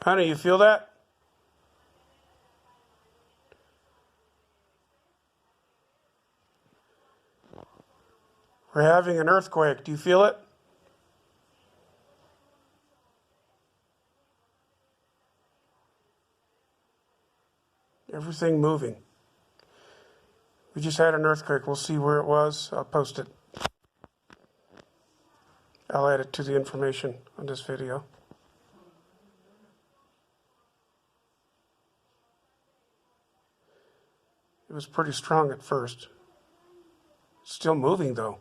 Honey, you feel that? We're having an earthquake. Do you feel it? Everything moving. We just had an earthquake. We'll see where it was. I'll post it. I'll add it to the information on this video. It was pretty strong at first. Still moving though.